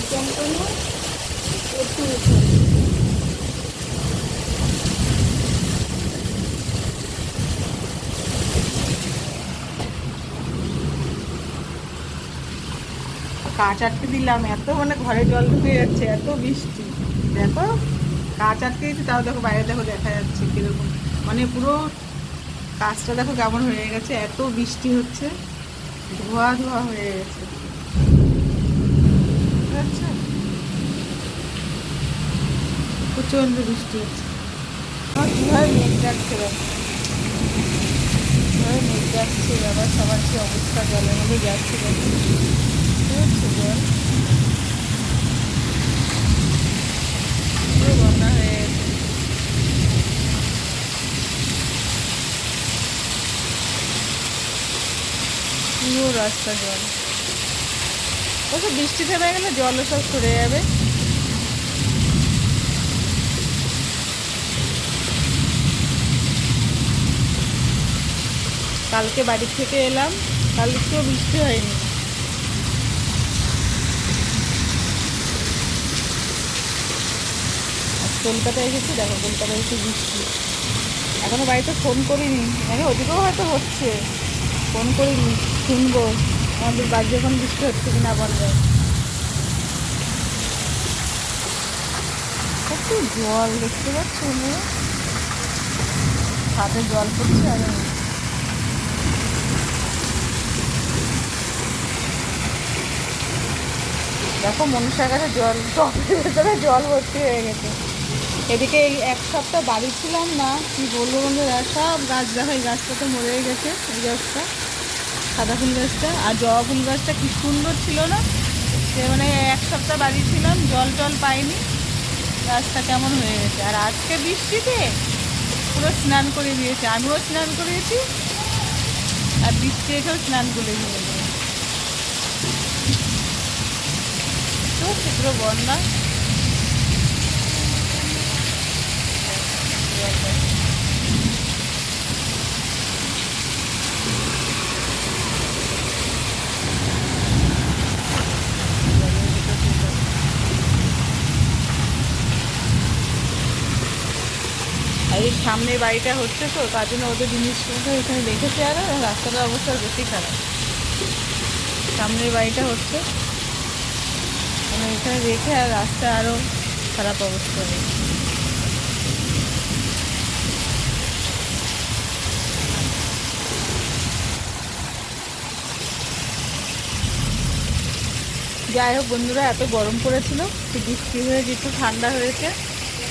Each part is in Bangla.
চমকানো প্রচুর। কাঁচ আটকে দিলাম, এত মানে ঘরে জল ঢুকে যাচ্ছে, এত বৃষ্টি। দেখো কাঁচ আটকে দিচ্ছি, তাও দেখো বাইরে দেখো দেখা যাচ্ছে কিরকম, মানে পুরো কাঁচটা দেখো কেমন হয়ে গেছে, এত বৃষ্টি হচ্ছে, ধোয়া ধোয়া হয়ে গেছে। আচ্ছা, প্রচন্ড বৃষ্টি হচ্ছে। আমার কীভাবে মেঘ ডাকছে, কীভাবে মেঘ ডাকছে, আবার সবার কি অবস্থা, জলের মধ্যে যাচ্ছে দেখো, হচ্ছে জল পুরো বন্যা হয়ে গেছে। পুরো রাস্তা জল। ওসব বৃষ্টি থেমে গেলে জলও সব সরে যাবে। কালকে বাড়ি থেকে এলাম, কালকেও বৃষ্টি হয়নি। আর কলকাতায় এসেছি, দেখো কলকাতায় এসে বৃষ্টি। এখনো বাড়িতে ফোন করিনি, মানে ওদিকেও হয়তো হচ্ছে, ফোন করিনি, শুনবো আমাদের বাড়ি যখন বৃষ্টি হচ্ছে কিনা বলবে। কত জল দেখতে পাচ্ছ, ছাদে জল পড়ছে। আর দেখো মনুষ্যার কাছে জল, টপের ভেতরে জল ভর্তি হয়ে গেছে। এদিকে এই এক সপ্তাহ বাড়ি ছিলাম না, কি বলবো বন্ধুরা, সব গাছ দেখো, এই গাছটা তো মরে গেছে, এই গাছটা সাদা ফুল গাছটা, আর জবা ফুল গাছটা কি সুন্দর ছিল না, সে মানে এক সপ্তাহ বাড়ি ছিলাম, জল টল পাইনি, গাছটা কেমন হয়ে গেছে। আর আজকে বৃষ্টিতে পুরো স্নান করে দিয়েছে, আমিও স্নান করিয়েছি, আর বৃষ্টি এসেও স্নান করে দিয়েছে, তো পুরো বন্যা। আর এই সামনে বাড়িটা হচ্ছে তো, তার জন্য ওদের জিনিসপত্র এখানে রেখেছে, আর রাস্তাটার অবস্থা বেশি খারাপ। সামনের বাড়িটা হচ্ছে, মানে এখানে রেখে আর রাস্তা আরও খারাপ অবস্থা নেই। যাই হোক বন্ধুরা, এত গরম পড়েছিল, বৃষ্টি হয়ে যেহেতু ঠান্ডা হয়েছে,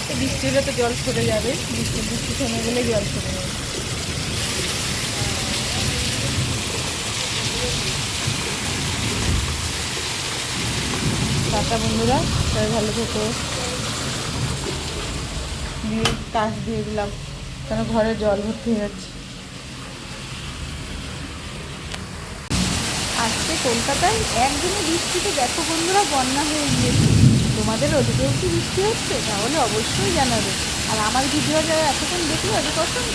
তো বৃষ্টি হলে তো জল সরে যাবে, বৃষ্টি বৃষ্টি থেমে গেলে জল সরে যাবে। টাটা বন্ধুরা, সবাই ভালো থেকো। দিয়ে কাজ দিয়ে দিলাম, কেন ঘরে জল ভর্তি হয়ে যাচ্ছে। আজকে কলকাতায় একদিনে বৃষ্টিতে দেখো বন্ধুরা বন্যা হয়ে গিয়েছে। তোমাদের ওদিকেও কি বৃষ্টি হচ্ছে? তাহলে অবশ্যই জানাবে। আর আমার ভিডিও যারা এতক্ষণ দেখলো, ওদের পছন্দ।